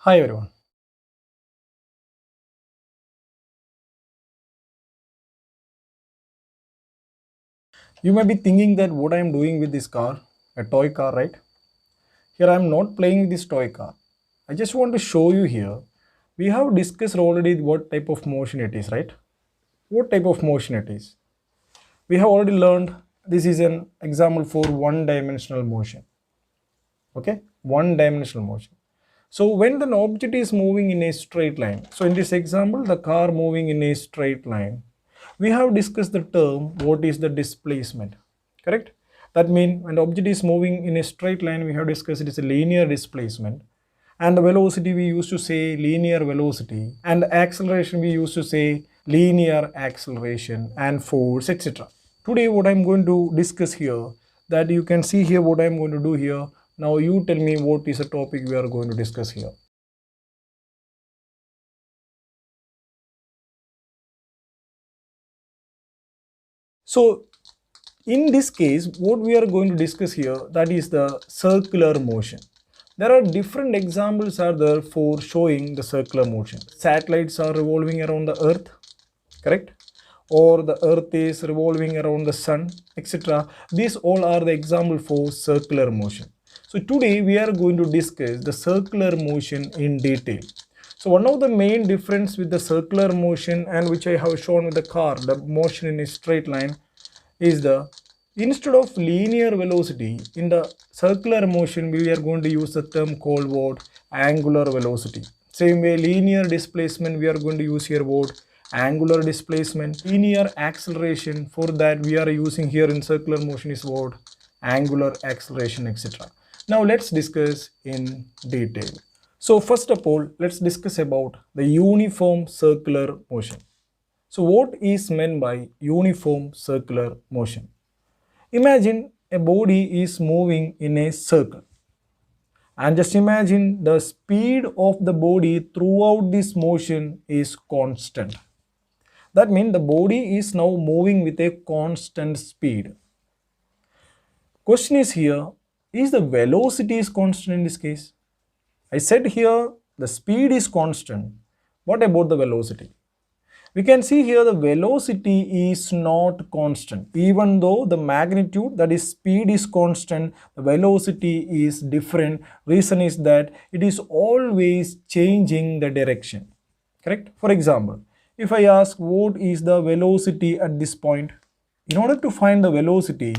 Hi everyone. You may be thinking that what I am doing with this car, a toy car, right? Here I am not playing with this toy car. I just want to show you here. We have discussed already what type of motion it is, right? What type of motion it is. We have already learned this is an example for one-dimensional motion. Okay? One-dimensional motion. So when an object is moving in a straight line, so in this example, the car moving in a straight line, we have discussed the term what is the displacement, correct? That means when the object is moving in a straight line, we have discussed it is a linear displacement, and the velocity we used to say linear velocity, and the acceleration we used to say linear acceleration, and force, etc. Today what I'm going to discuss here, that you can see here what I'm going to do here. Now you tell me what is the topic we are going to discuss here. So in this case, what we are going to discuss here, that is the circular motion. There are different examples are there for showing the circular motion. Satellites are revolving around the earth, correct? Or the earth is revolving around the sun, etc. These all are the example for circular motion. So today we are going to discuss the circular motion in detail. So one of the main difference with the circular motion and which I have shown with the car, the motion in a straight line, is the instead of linear velocity in the circular motion we are going to use the term called what? Angular velocity. Same way linear displacement we are going to use here what? Angular displacement. Linear acceleration, for that we are using here in circular motion is what? Angular acceleration, etc. Now let's discuss in detail. So first of all, let's discuss about the uniform circular motion. So what is meant by uniform circular motion? Imagine a body is moving in a circle, and just imagine the speed of the body throughout this motion is constant. That means the body is now moving with a constant speed. Question is here, is the velocity is constant in this case? I said here the speed is constant. What about the velocity? We can see here the velocity is not constant. Even though the magnitude, that is speed, is constant, the velocity is different. Reason is that it is always changing the direction. Correct? For example, if I ask what is the velocity at this point, in order to find the velocity,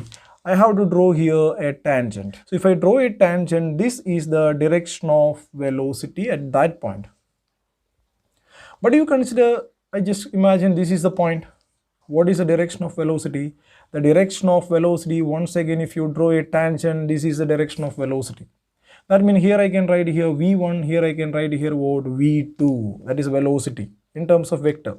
I have to draw here a tangent. So if I draw a tangent, this is the direction of velocity at that point. But you consider, I just imagine this is the point. What is the direction of velocity? The direction of velocity, once again, if you draw a tangent, this is the direction of velocity. That means here I can write here v1, here I can write here what? v2, that is velocity in terms of vector.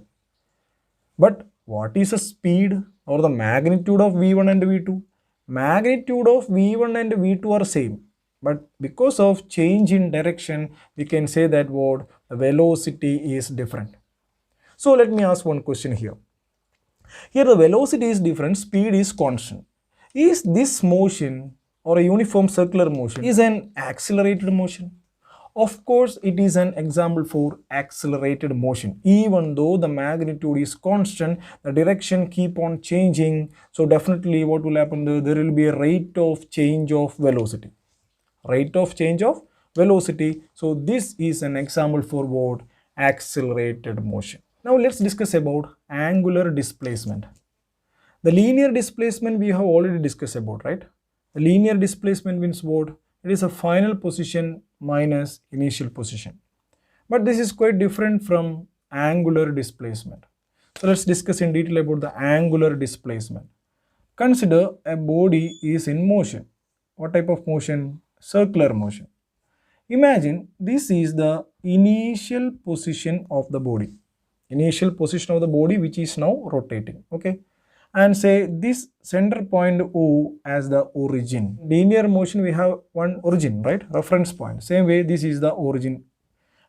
But what is the speed or the magnitude of v1 and v2? Magnitude of v1 and v2 are same. But because of change in direction, we can say that what? The velocity is different. So let me ask one question here. Here the velocity is different, speed is constant. Is this motion or a uniform circular motion is an accelerated motion? Of course, it is an example for accelerated motion. Even though the magnitude is constant, the direction keep on changing. So definitely what will happen, there will be a rate of change of velocity. Rate of change of velocity. So this is an example for what? Accelerated motion. Now let's discuss about angular displacement. The linear displacement we have already discussed about, right? The linear displacement means what? It is a final position minus initial position. But this is quite different from angular displacement. So let's discuss in detail about the angular displacement. Consider a body is in motion. What type of motion? Circular motion. Imagine this is the initial position of the body. Initial position of the body which is now rotating. Okay. And say this center point O as the origin. Linear motion we have one origin, right? Reference point. Same way this is the origin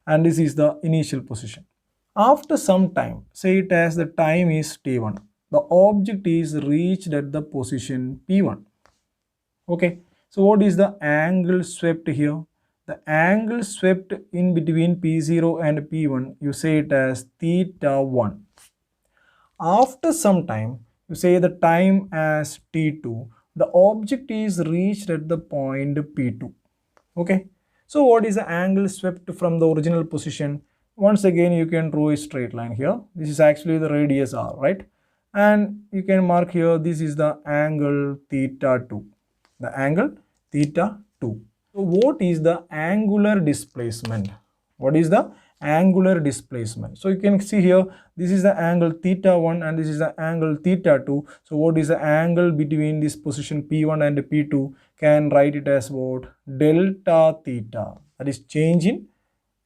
and this is the initial position. After some time, say it as the time is t1, the object is reached at the position p1. Okay, so what is the angle swept here? the angle swept in between P0 and P1, you say it as theta 1. After some time, you say the time as T2, the object is reached at the point P2. Okay. So what is the angle swept from the original position? Once again, you can draw a straight line here. This is actually the radius r, right? And you can mark here, this is the angle theta 2. The angle theta 2. So what is the angular displacement? What is the angular displacement? So you can see here, this is the angle theta 1 and this is the angle theta 2. So what is the angle between this position P1 and P2? Can write it as what? Delta theta. That is change in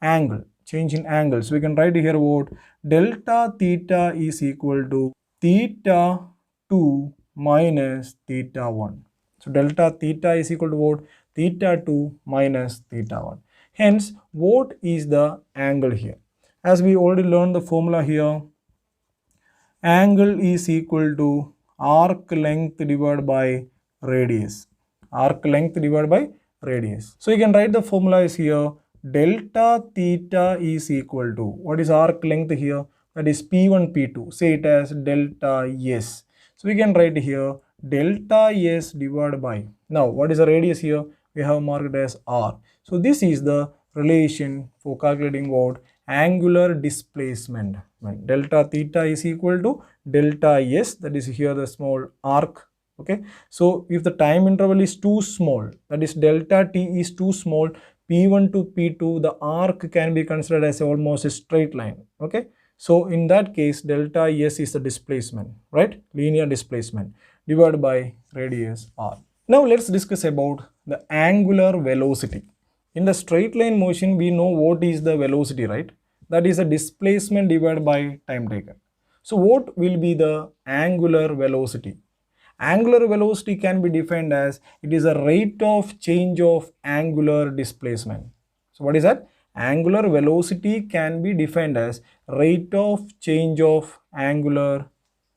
angle. Change in angle. So we can write here what? Delta theta is equal to theta 2 minus theta 1. So delta theta is equal to what? Theta 2 minus theta 1. Hence, what is the angle here? As we already learned the formula here, angle is equal to arc length divided by radius. Arc length divided by radius. So you can write the formula is here, delta theta is equal to, what is arc length here? That is P1, P2. Say it as delta S. So we can write here delta S divided by, now what is the radius here? We have marked as R. So this is the relation for calculating what? Angular displacement. When delta theta is equal to delta S, that is here the small arc. Okay. So if the time interval is too small, that is delta t is too small, P1 to P2, the arc can be considered as almost a straight line. Okay. So in that case, delta S is the displacement, right? Linear displacement divided by radius R. Now let's discuss about the angular velocity. In the straight line motion, we know what is the velocity, right? That is the displacement divided by time taken. So what will be the angular velocity? Angular velocity can be defined as it is a rate of change of angular displacement. So what is that? Angular velocity can be defined as rate of change of angular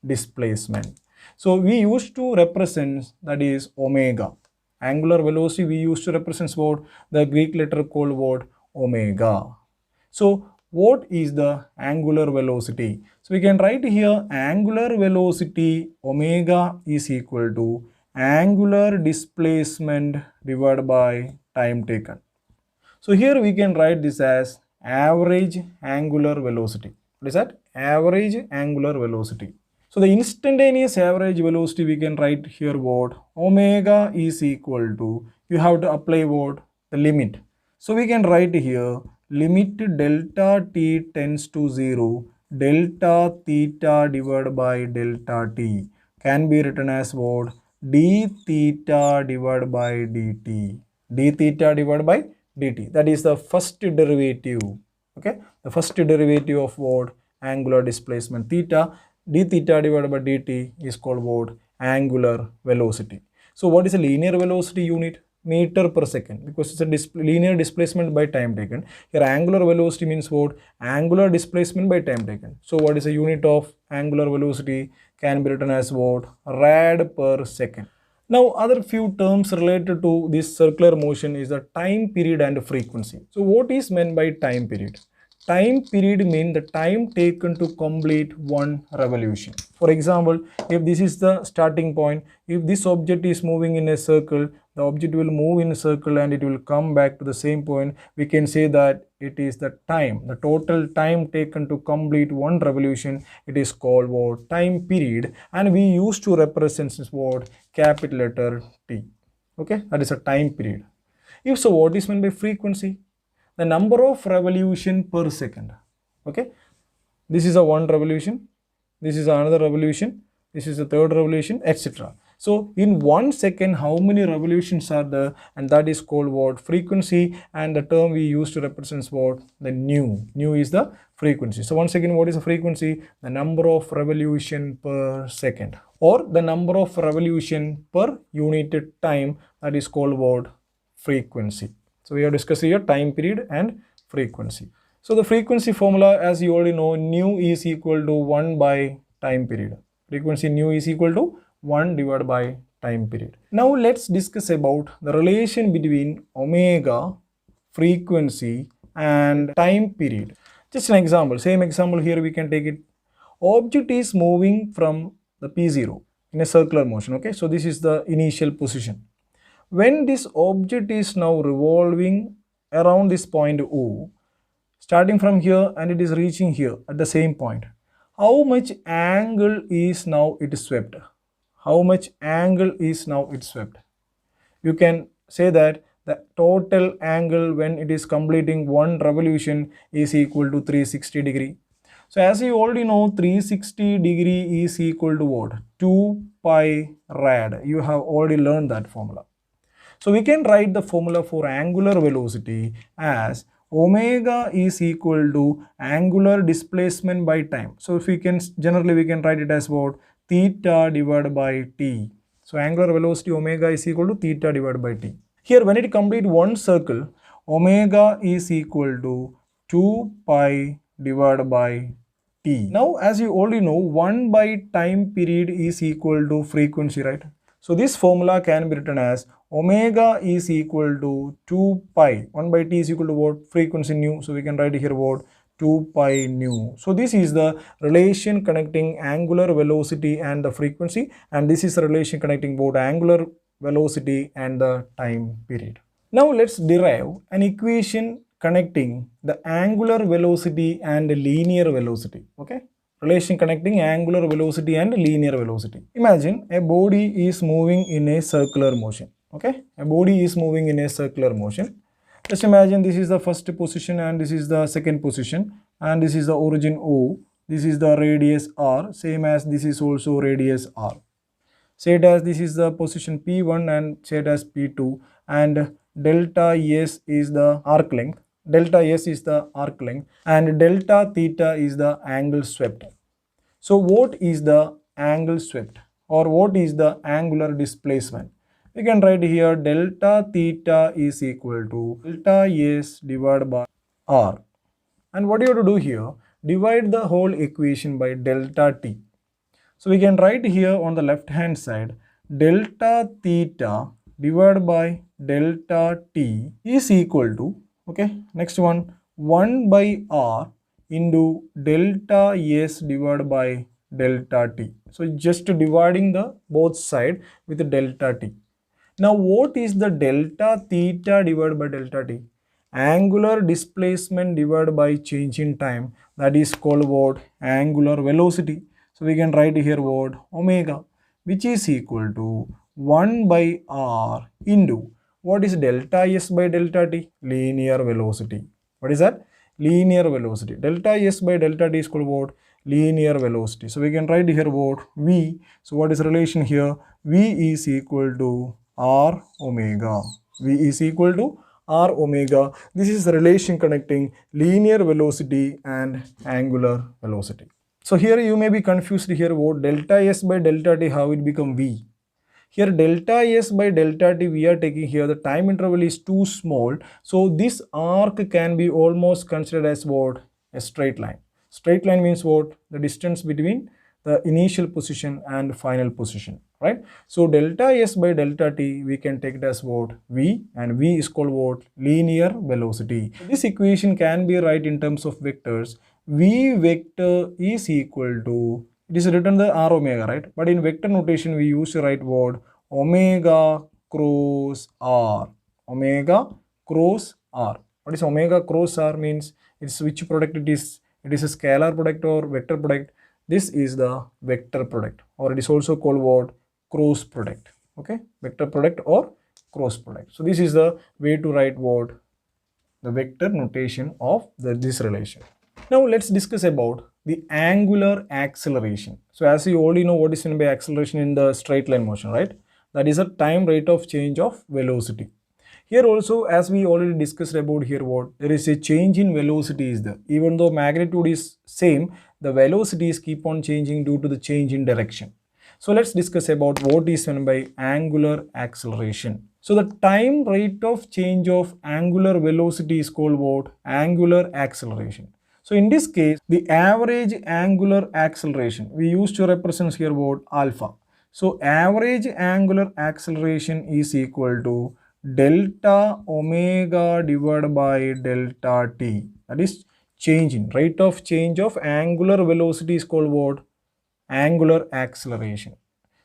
displacement. So we used to represent, that is omega. Angular velocity we used to represent what? The Greek letter called what? Omega. So what is the angular velocity? So we can write here angular velocity omega is equal to angular displacement divided by time taken. So here we can write this as average angular velocity. What is that? Average angular velocity. So the instantaneous average velocity we can write here what? Omega is equal to, you have to apply what? The limit. So we can write here limit delta t tends to 0, delta theta divided by delta t can be written as what? D theta divided by dt. D theta divided by dt. That is the first derivative. Okay. The first derivative of what? Angular displacement theta. D theta divided by dt is called what? Angular velocity. So what is a linear velocity unit? Meter per second, because it's a linear displacement by time taken. Here angular velocity means what? Angular displacement by time taken. So what is a unit of angular velocity? Can be written as what? Rad per second. Now other few terms related to this circular motion is the time period and frequency. So what is meant by time period? Time period means the time taken to complete one revolution. For example, if this is the starting point, if this object is moving in a circle, the object will move in a circle and it will come back to the same point. We can say that it is the time, the total time taken to complete one revolution. It is called what? Time period, and we used to represent this what? Capital letter T. Okay, that is a time period. If so, what is meant by frequency? The number of revolution per second. Okay, this is a one revolution, this is another revolution, this is the third revolution, etc. So in 1 second, how many revolutions are there? And that is called what? Frequency. And the term we use to represent what? The nu. Nu is the frequency. So once again, what is the frequency? The number of revolution per second, or the number of revolution per unit time. That is called what? Frequency. So we have discussed here time period and frequency. So the frequency formula, as you already know, nu is equal to 1 by time period. Frequency nu is equal to 1 divided by time period. Now let's discuss about the relation between omega frequency and time period. Just an example, same example here we can take it. Object is moving from the P0 in a circular motion, okay? So this is the initial position. When this object is now revolving around this point O, starting from here and it is reaching here at the same point, how much angle is now it swept? How much angle is now it swept? You can say that the total angle when it is completing one revolution is equal to 360 degree. So as you already know, 360 degree is equal to what? 2 pi rad. You have already learned that formula. So we can write the formula for angular velocity as omega is equal to angular displacement by time. So if we can, generally we can write it as what? Theta divided by t. So angular velocity omega is equal to theta divided by t. Here when it complete one circle, omega is equal to 2 pi divided by t. Now as you already know, 1 by time period is equal to frequency, right? So this formula can be written as omega is equal to 2 pi. 1 by t is equal to what? Frequency nu. So we can write here what? 2 pi nu. So this is the relation connecting angular velocity and the frequency, and this is the relation connecting both angular velocity and the time period. Now let's derive an equation connecting the angular velocity and linear velocity. Okay, relation connecting angular velocity and linear velocity. Imagine a body is moving in a circular motion. Okay, a body is moving in a circular motion. Just imagine this is the first position and this is the second position, and this is the origin O, this is the radius R, same as this is also radius R. Say it as this is the position P1 and say it as P2, and delta S is the arc length, delta S is the arc length, and delta theta is the angle swept. So what is the angle swept, or what is the angular displacement? We can write here delta theta is equal to delta S divided by R. And what you have to do here, divide the whole equation by delta t. So we can write here on the left hand side delta theta divided by delta t is equal to, okay, next one, 1 by R into delta S divided by delta t. So just dividing the both side with the delta t. Now what is the delta theta divided by delta t? Angular displacement divided by change in time, that is called what? Angular velocity. So we can write here what? Omega, which is equal to 1 by R into, what is delta S by delta t? Linear velocity. What is that? Linear velocity. Delta S by delta t is called what? Linear velocity. So we can write here what? V. So what is the relation here? V is equal to R omega. V is equal to R omega. This is the relation connecting linear velocity and angular velocity. So here you may be confused here what delta S by delta t, how it become V. Here delta S by delta t we are taking here, the time interval is too small. So this arc can be almost considered as what? A straight line. Straight line means what? The distance between the initial position and final position, right? So delta S by delta t we can take it as what? V, and V is called what? Linear velocity. This equation can be write in terms of vectors. V vector is equal to, it is written the R omega, right? But in vector notation we used to write what? Omega cross R. Omega cross R. What is omega cross R means? It's which product it is? It is a scalar product or vector product. This is the vector product, or it is also called what? Cross product. Okay, vector product or cross product. So this is the way to write what? The vector notation of this relation. Now let's discuss about the angular acceleration. So as you already know what is meant by acceleration in the straight line motion, right? That is a time rate of change of velocity. Here also, as we already discussed about here what? There is a change in velocity is there. Even though magnitude is same, the velocities keep on changing due to the change in direction. So let's discuss about what is meant by angular acceleration. So the time rate of change of angular velocity is called what? Angular acceleration. So in this case, the average angular acceleration, we used to represent here what? Alpha. So average angular acceleration is equal to delta omega divided by delta t. That is change in rate of change of angular velocity is called what? Angular acceleration.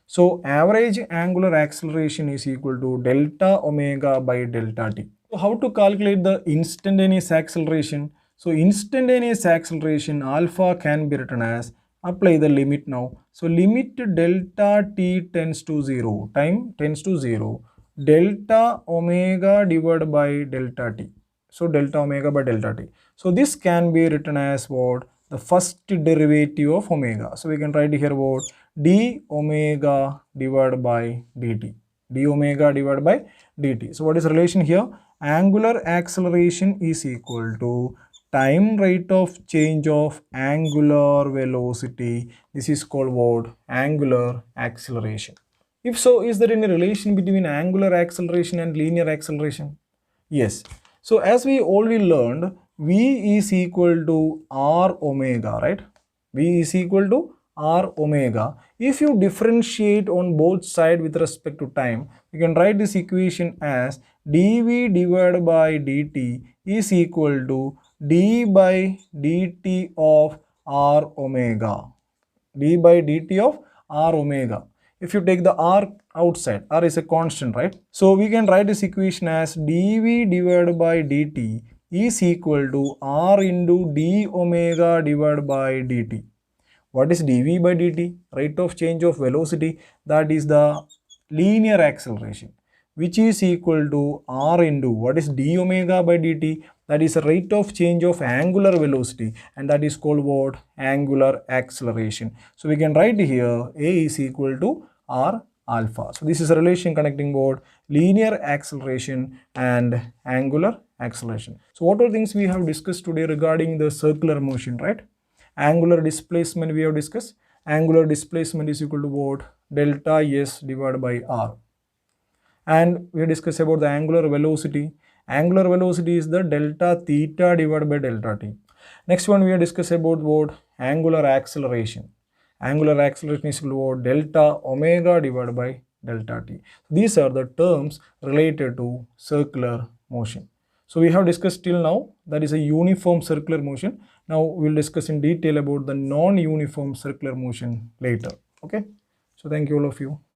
So average angular acceleration is equal to delta omega by delta t. So how to calculate the instantaneous acceleration? So instantaneous acceleration alpha can be written as, apply the limit now. So limit delta t tends to 0, time tends to 0, delta omega divided by delta t. So delta omega by delta t. So this can be written as what? The first derivative of omega. So we can write here what? D omega divided by dt. D omega divided by dt. So what is the relation here? Angular acceleration is equal to time rate of change of angular velocity. This is called what? Angular acceleration. If so, is there any relation between angular acceleration and linear acceleration? Yes. So as we already learned, V is equal to R omega, right? V is equal to R omega. If you differentiate on both sides with respect to time, you can write this equation as dV divided by dt is equal to d by dt of R omega. D by dt of R omega. If you take the R outside, R is a constant, right? So we can write this equation as dV divided by dt is equal to R into d omega divided by dt. What is dV by dt? Rate of change of velocity, that is the linear acceleration, which is equal to R into, what is d omega by dt? That is the rate of change of angular velocity, and that is called what? Angular acceleration. So we can write here A is equal to R alpha. So this is a relation connecting both linear acceleration and angular acceleration. So what are things we have discussed today regarding the circular motion, right? Angular displacement we have discussed. Angular displacement is equal to what? Delta S divided by R. And we discussed about the angular velocity. Angular velocity is the delta theta divided by delta t. Next one we have discussed about what? Angular acceleration. Angular acceleration is equal to what? Delta omega divided by delta t. These are the terms related to circular motion. So we have discussed till now, that is a uniform circular motion. Now we will discuss in detail about the non-uniform circular motion later. Okay. So thank you all of you.